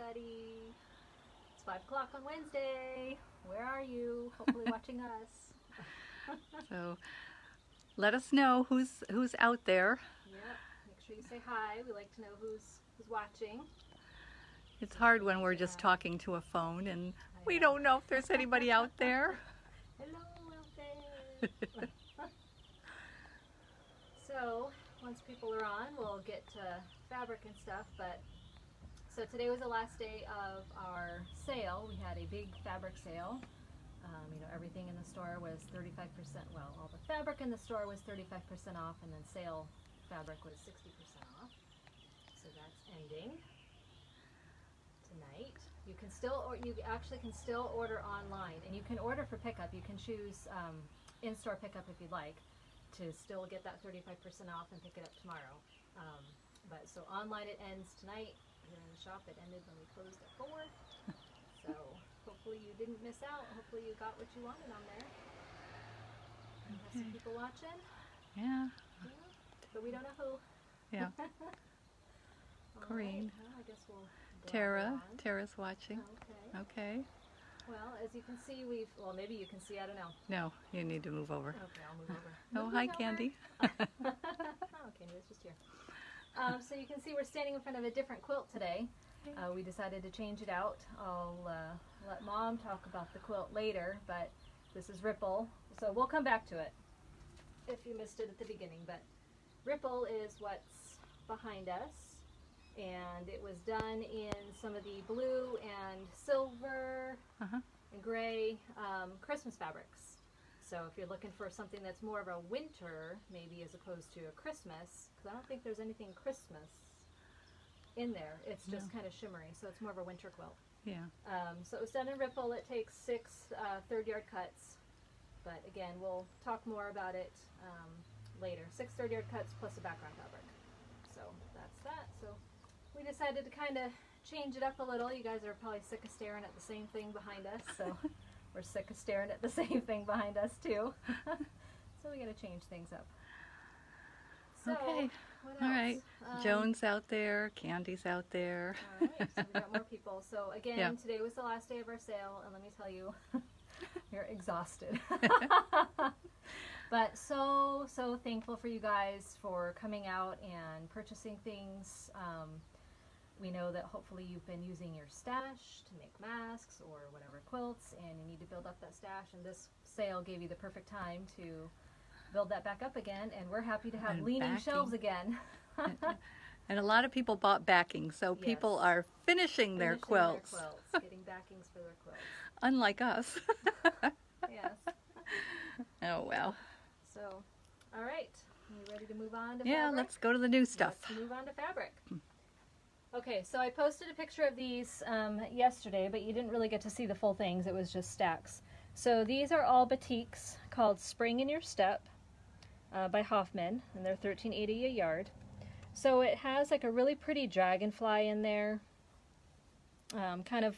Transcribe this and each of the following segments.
everybody. It's 5 o'clock on Wednesday. Where are you? Hopefully watching us. So let us know who's out there. Yep. Make sure you say hi. We like to know who's watching. It's hard when we're just talking to a phone and we don't know if there's anybody out there. Hello out there. So once people are on, we'll get to fabric and stuff. But so today was the last day of our sale. We had a big fabric sale. Everything in the store was 35%. Well, all the fabric in the store was 35% off, and then sale fabric was 60% off. So that's ending tonight. You can still, or you actually can still order online, and you can order for pickup. You can choose in-store pickup if you'd like to still get that 35% off and pick it up tomorrow. But so online it ends tonight. Here in the shop it ended when we closed at 4. So hopefully you didn't miss out. Hopefully you got what you wanted on there. We have some people watching. Yeah. But we don't know who. Yeah. Corinne. Right. Well, I guess we'll go Tara. on. Tara's watching. Okay. Okay. Well, as you can see, well, maybe you can see, I don't know. No, you need to move over. Okay, I'll move over. Oh, Moving hi, over. Candy. Oh, Candy was just here. So you can see we're standing in front of a different quilt today. We decided to change it out. I'll let Mom talk about the quilt later, but this is Ripple. So we'll come back to it if you missed it at the beginning. But Ripple is what's behind us, and it was done in some of the blue and silver and gray Christmas fabrics. So if you're looking for something that's more of a winter, maybe as opposed to a Christmas, because I don't think there's anything Christmas in there. It's just kind of shimmery, so it's more of a winter quilt. Yeah. So it was done in Ripple. It takes 6 third-yard cuts, but again, we'll talk more about it later. 6 third-yard cuts plus a background fabric. So that's that. So we decided to kind of change it up a little. You guys are probably sick of staring at the same thing behind us, so we're sick of staring at the same thing behind us too. So we got to change things up. So, Okay. what All else? right. Joan's out there. Candy's out there. All right, so we got more people. So again, Yeah. today was the last day of our sale, and let me tell you, you're exhausted. But so thankful for you guys for coming out and purchasing things. We know that hopefully you've been using your stash to make masks or whatever quilts, and you need to build up that stash, and this sale gave you the perfect time to build that back up again, and we're happy to have And leaning backing. shelves again. And a lot of people bought backing, so people Yes. are finishing their quilts. Getting backings for their quilts. Unlike us. Yes. Oh, well. So, all right. You ready to move on to Yeah, fabric? let's go to the new stuff. Let's move on to fabric. Okay, so I posted a picture of these yesterday, but you didn't really get to see the full things. It was just stacks. So these are all batiks called Spring in Your Step by Hoffman, and they're $13.80 a yard. So it has like a really pretty dragonfly in there, kind of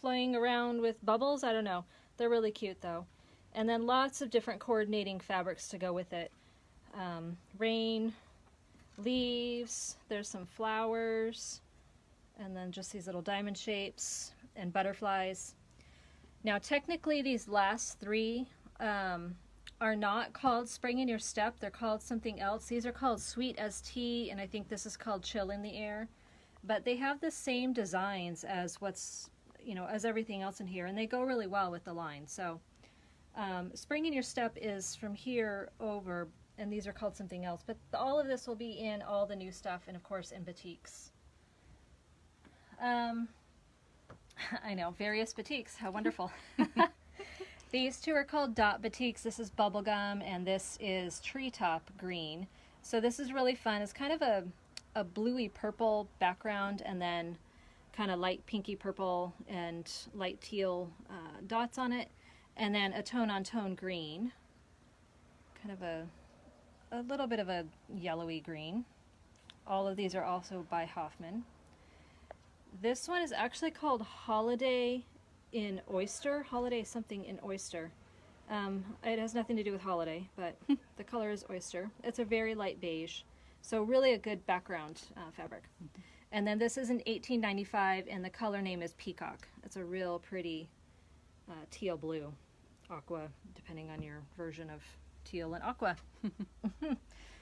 flying around with bubbles. I don't know. They're really cute though. And then lots of different coordinating fabrics to go with it. Rain, leaves, there's some flowers, and then just these little diamond shapes and butterflies. Now technically these last 3 are not called Spring in Your Step. They're called something else. These are called Sweet as Tea, and I think this is called Chill in the Air. But they have the same designs as as everything else in here, and they go really well with the line. So Spring in Your Step is from here over, and these are called something else. But all of this will be in all the new stuff, and of course in batiks. I know, various batiks. How wonderful. These 2 are called Dot Batiks. This is Bubblegum, and this is Treetop Green. So this is really fun. It's kind of a bluey purple background, and then kind of light pinky purple and light teal dots on it, and then a tone-on-tone green. Kind of a little bit of a yellowy green. All of these are also by Hoffman. This one is actually called Holiday in Oyster. Holiday something in Oyster. It has nothing to do with holiday, but the color is oyster. It's a very light beige, so really a good background fabric. And then this is an $18.95, and the color name is Peacock. It's a real pretty teal blue, aqua, depending on your version of teal and aqua.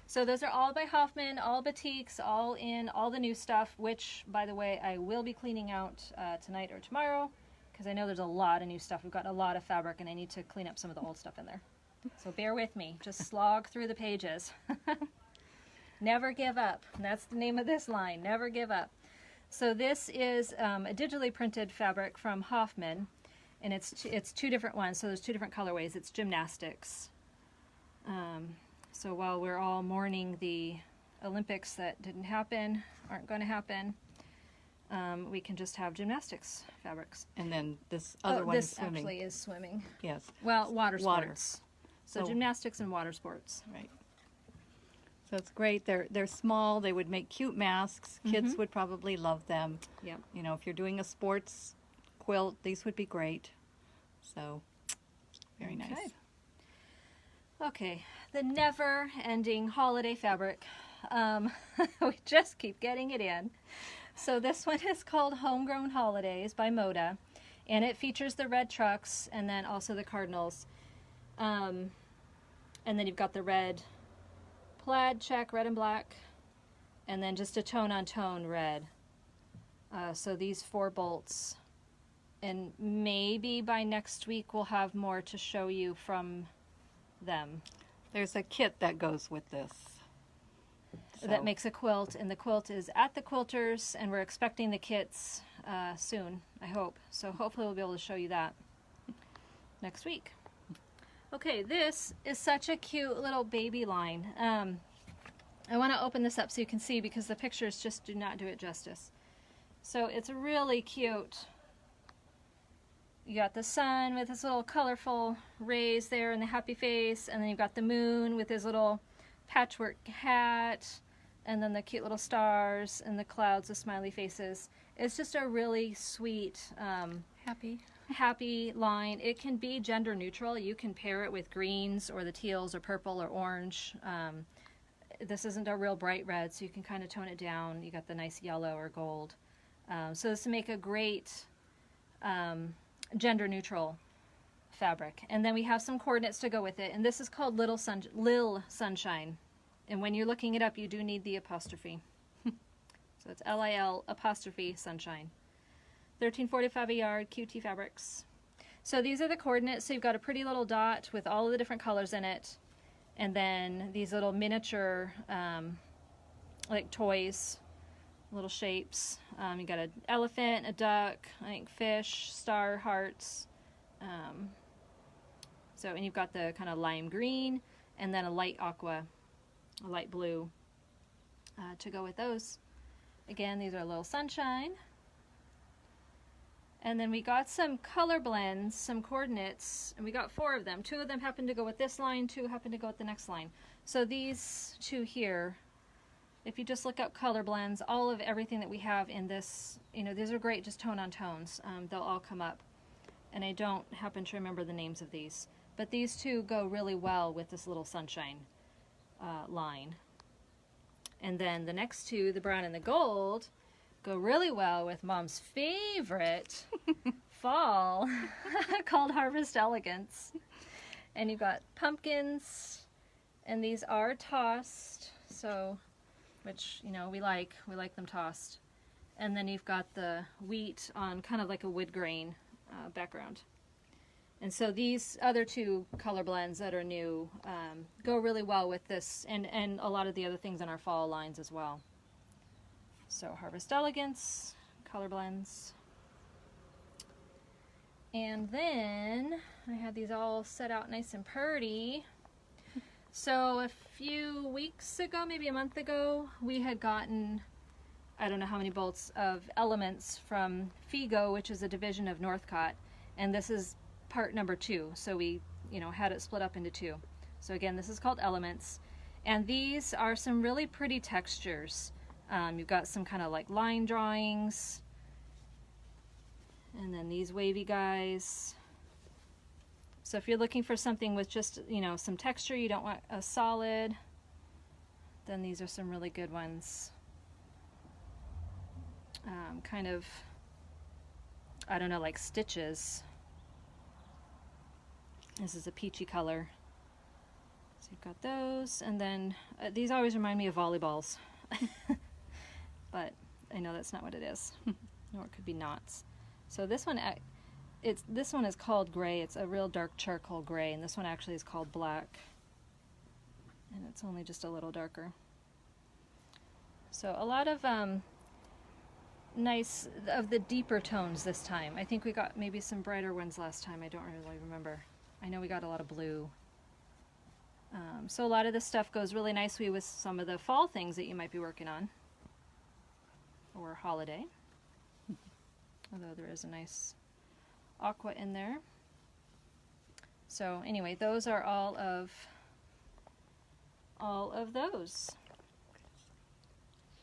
So those are all by Hoffman, all batiks, all in all the new stuff, which, by the way, I will be cleaning out tonight or tomorrow, because I know there's a lot of new stuff. We've got a lot of fabric, and I need to clean up some of the old stuff in there. So bear with me. Just slog through the pages. Never give up. That's the name of this line. Never give up. So this is a digitally printed fabric from Hoffman, and it's two different ones. So there's two different colorways. It's gymnastics. So while we're all mourning the Olympics that didn't happen, aren't going to happen, we can just have gymnastics fabrics. And then this other one is this swimming. actually is swimming. Yes. Well, water Water. sports. So gymnastics and water sports. Right. So it's great. They're small. They would make cute masks. Kids would probably love them. Yep. You know, if you're doing a sports quilt, these would be great. So very nice. Okay, the never-ending holiday fabric. We just keep getting it in. So this one is called Homegrown Holidays by Moda, and it features the red trucks and then also the cardinals. And then you've got the red plaid check, red and black, and then just a tone-on-tone red. So these 4 bolts. And maybe by next week we'll have more to show you from them. There's a kit that goes with this. That makes a quilt, and the quilt is at the quilters, and we're expecting the kits soon, I hope. So hopefully we'll be able to show you that next week. Okay, this is such a cute little baby line. I want to open this up so you can see, because the pictures just do not do it justice. So it's really cute. You got the sun with his little colorful rays there and the happy face, and then you've got the moon with his little patchwork hat, and then the cute little stars and the clouds with smiley faces. It's just a really sweet, happy line. It can be gender neutral. You can pair it with greens or the teals or purple or orange. This isn't a real bright red, so you can kind of tone it down. You got the nice yellow or gold. So this will make a great gender neutral fabric. And then we have some coordinates to go with it, and this is called Lil Sunshine. And when you're looking it up, you do need the apostrophe. So it's Lil apostrophe sunshine. $13.45 a yard, QT Fabrics. So these are the coordinates. So you've got a pretty little dot with all of the different colors in it, and then these little miniature like toys, little shapes. You got an elephant, a duck, I think fish, star, hearts. And you've got the kind of lime green, and then a light aqua, a light blue to go with those. Again, these are Lil Sunshine. And then we got some color blends, some coordinates, and we got 4 of them. 2 of them happen to go with this line, 2 happen to go with the next line. So these 2 here, if you just look up color blends, all of everything that we have in this, you know, these are great just tone on tones. They'll all come up. And I don't happen to remember the names of these. But these 2 go really well with this Little Sunshine line. And then the next 2, the brown and the gold, go really well with Mom's favorite fall called Harvest Elegance. And you've got pumpkins, and these are tossed, so, which, you know, we like them tossed. And then you've got the wheat on kind of like a wood grain background. And so these other 2 color blends that are new go really well with this, and a lot of the other things in our fall lines as well. So Harvest Elegance, color blends. And then I had these all set out nice and pretty. So a few weeks ago, maybe a month ago, we had gotten, I don't know how many bolts of Elements from Figo, which is a division of Northcott. And this is part number 2. So we, you know, had it split up into 2. So again, this is called Elements. And these are some really pretty textures. You've got some kind of like line drawings, and then these wavy guys. So if you're looking for something with just, you know, some texture, you don't want a solid, then these are some really good ones. kind of, I don't know, like stitches. This is a peachy color. So you've got those, and then these always remind me of volleyballs. But I know that's not what it is. Or it could be knots. So this one, this one is called gray. It's a real dark charcoal gray, and this one actually is called black. And it's only just a little darker. So a lot of nice, of the deeper tones this time. I think we got maybe some brighter ones last time. I don't really remember. I know we got a lot of blue. So a lot of this stuff goes really nicely with some of the fall things that you might be working on. Or holiday. Although there is a nice aqua in there. So anyway, those are all of those.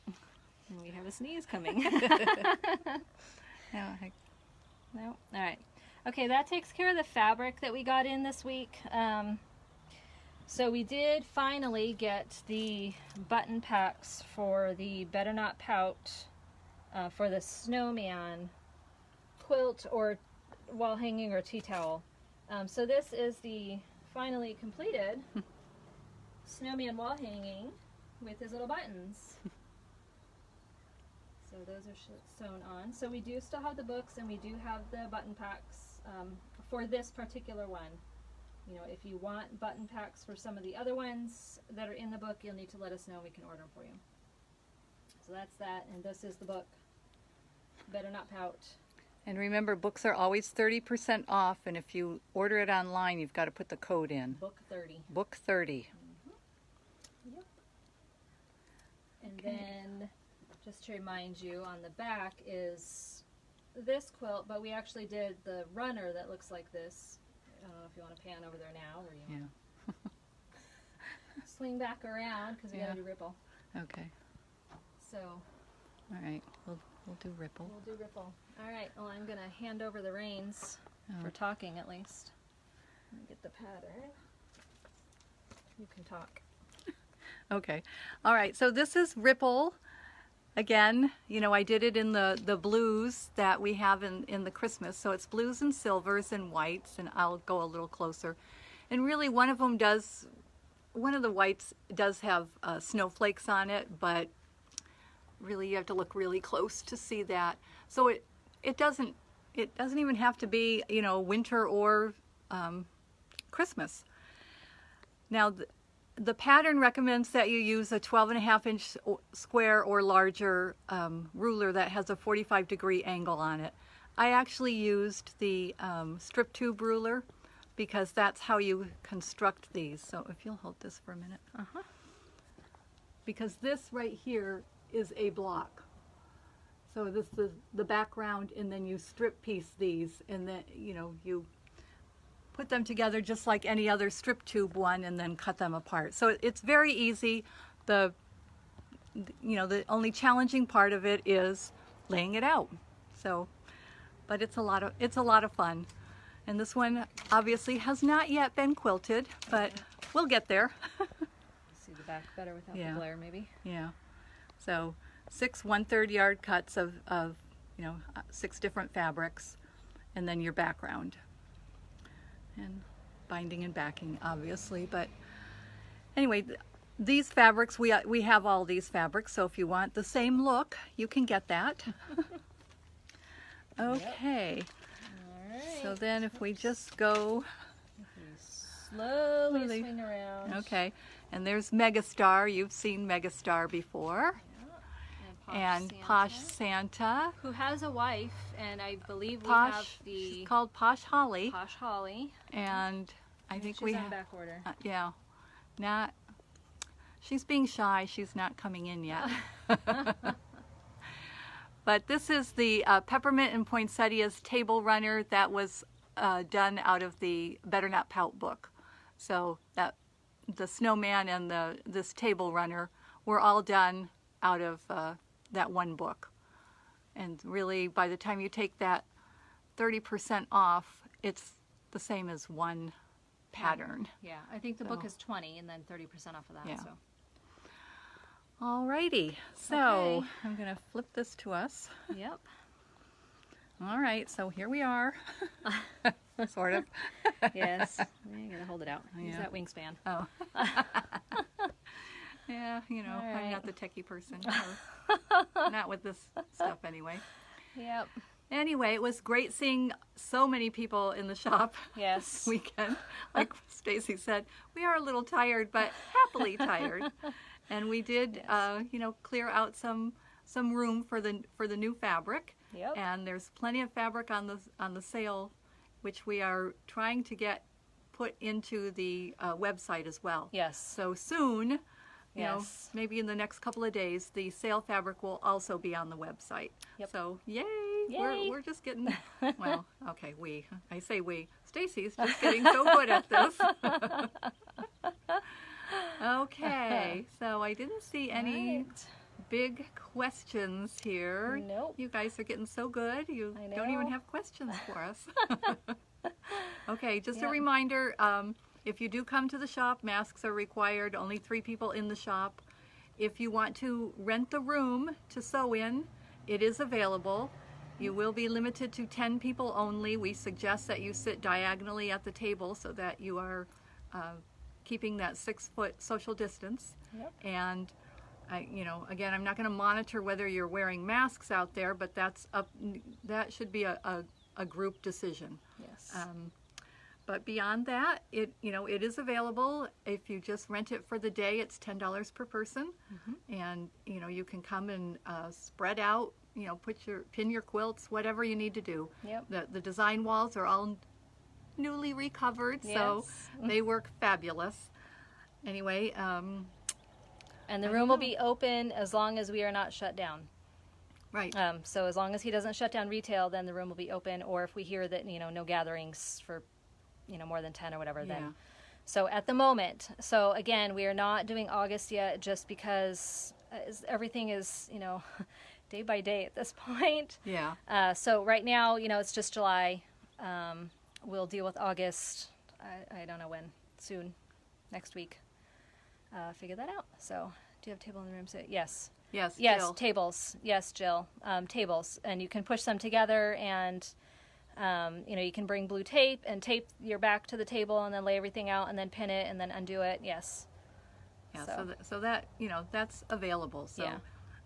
And we have a sneeze coming. Yeah, No? All right. Okay, that takes care of the fabric that we got in this week. So we did finally get the button packs for the Better Not Pout for the snowman quilt or wall hanging or tea towel. So this is the finally completed snowman wall hanging with his little buttons. So those are sewn on. So we do still have the books, and we do have the button packs for this particular one. You know, if you want button packs for some of the other ones that are in the book, you'll need to let us know. We can order them for you. So that's that, and this is the book, Better Not Pout. and remember, books are always 30% off, and if you order it online, you've got to put the code in. Book 30. Book 30. Yep. And then, just to remind you, on the back is this quilt, but we actually did the runner that looks like this. I don't know if you want to pan over there now, or you Yeah. swing back around, because we Yeah. got to do ripple. Okay. So All right. We'll do ripple. we'll do ripple. All right. Well, I'm going to hand over the reins Oh. for talking, at least. Let me get the pattern. You can talk. Okay. All right. So this is ripple. Again, you know, I did it in the blues that we have in the Christmas. So it's blues and silvers and whites, and I'll go a little closer. And really one of the whites does have snowflakes on it, but really you have to look really close to see that. So it doesn't even have to be, you know, winter or Christmas. Now, the pattern recommends that you use a 12.5-inch square or larger ruler that has a 45-degree angle on it. I actually used the strip tube ruler because that's how you construct these. So if you'll hold this for a minute. Because this right here is a block. So this is the background, and then you strip piece these, and then, you know, you put them together just like any other strip tube one, and then cut them apart. So it's very easy. The only challenging part of it is laying it out. So, but it's a lot of fun. And this one obviously has not yet been quilted, but we'll get there. See the back better without Yeah. the glare, maybe. Yeah. So 6 1/3 yard cuts of 6 different fabrics, and then your background. And binding and backing, obviously. But anyway, these fabrics, we have all these fabrics, so if you want the same look, you can get that. Okay. All right. So then if we just go, Slowly Slowly. swing around. okay, and there's Megastar. You've seen Megastar before. And Posh Santa. who has a wife, and I believe we Posh, have the she's called Posh Holly. Posh Holly. And I think She's we on have, back order. yeah, not, she's being shy, she's not coming in yet. But this is the Peppermint and Poinsettia's table runner that was done out of the Better Not Pout book. So that the snowman and this table runner were all done out of that one book. And really, by the time you take that 30% off, it's the same as one pattern. Yeah, I think the book So- is 20 and then 30% off of that. Yeah. So Alrighty, so Okay. I'm gonna flip this to us. Yep. All right, so here we are, sort of. Yes. You gotta hold it out. Use Yeah. that wingspan. Oh. Yeah, you know, All I'm right. not the techie person. Or not with this stuff anyway. Yep. Anyway, it was great seeing so many people in the shop this Yes. weekend. Like Stacy said, we are a little tired, but happily tired. And we did, Yes. you know, clear out some room for the new fabric. Yep. And there's plenty of fabric on the sale, which we are trying to get put into the website as well. Yes. So soon, you know, Yes. maybe in the next couple of days, the sale fabric will also be on the website. Yep. So yay! Yay. We're just getting, well, okay, I say we. Stacy's just getting so good at this. Okay, so I didn't see any Right. big questions here. Nope. You guys are getting so good. You I don't even know. have questions for us. Okay, just a Yep. reminder, if you do come to the shop, masks are required, only 3 people in the shop. If you want to rent the room to sew in, it is available. You will be limited to 10 people only. We suggest that you sit diagonally at the table so that you are keeping that 6-foot social distance. Yep. And you know, again, I'm not going to monitor whether you're wearing masks out there, but that should be a group decision. Yes. But beyond that, it is available. If you just rent it for the day, it's $10 per person, and you know you can come and spread out. You know, pin your quilts, whatever you need to do. Yep. The design walls are all newly recovered, so Yes. they work fabulous. Anyway, And the I room don't will know. be open as long as we are not shut down. right. So as long as he doesn't shut down retail, then the room will be open. Or if we hear that, you know, no gatherings for, you know, more than 10 or whatever, Yeah. then. So at the moment, so again, we are not doing August yet just because everything is, you know, day by day at this point. Yeah. So right now, you know, it's just July. We'll deal with August. I don't know when. Soon. Next week. Figure that out. So, do you have a table in the room? So, yes. Yes. Yes, Jill. tables. Yes, Jill. Tables. And you can push them together and, you know, you can bring blue tape and tape your back to the table and then lay everything out and then pin it and then undo it. Yes. Yeah, So- so that, you know, that's available. So, Yeah.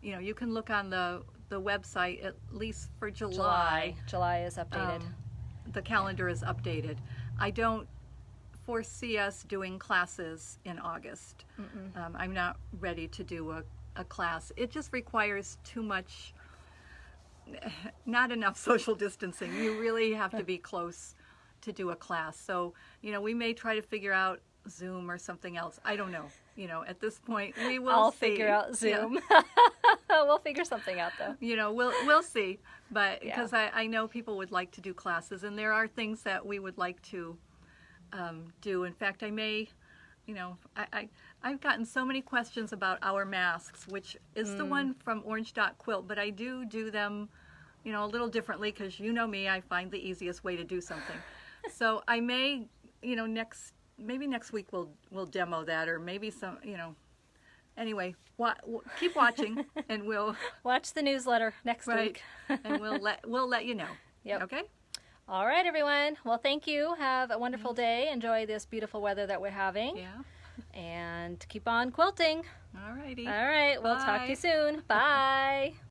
you know, you can look on the website at least for July. July is updated. The calendar is updated. I don't foresee us doing classes in August. I'm not ready to do a class. It just requires too much, not enough social distancing. You really have to be close to do a class. So, you know, we may try to figure out Zoom or something else. I don't know. You know, at this point, we will I'll see. figure out Yeah. Zoom. We'll figure something out though. You know, we'll see, but Yeah. because I know people would like to do classes, and there are things that we would like to do. In fact, I may, you know, I've gotten so many questions about our masks, which is the one from Orange Dot Quilt, but I do them, you know, a little differently because you know me, I find the easiest way to do something. So I may, you know, maybe next week we'll demo that, or maybe some, you know. Anyway, keep watching, and we'll Watch the newsletter next right, week. and we'll let you know. Yep. Okay. All right, everyone. Well, thank you. Have a wonderful day. Enjoy this beautiful weather that we're having. Yeah. And keep on quilting. All righty. All right. We'll talk to Bye. you soon. Bye.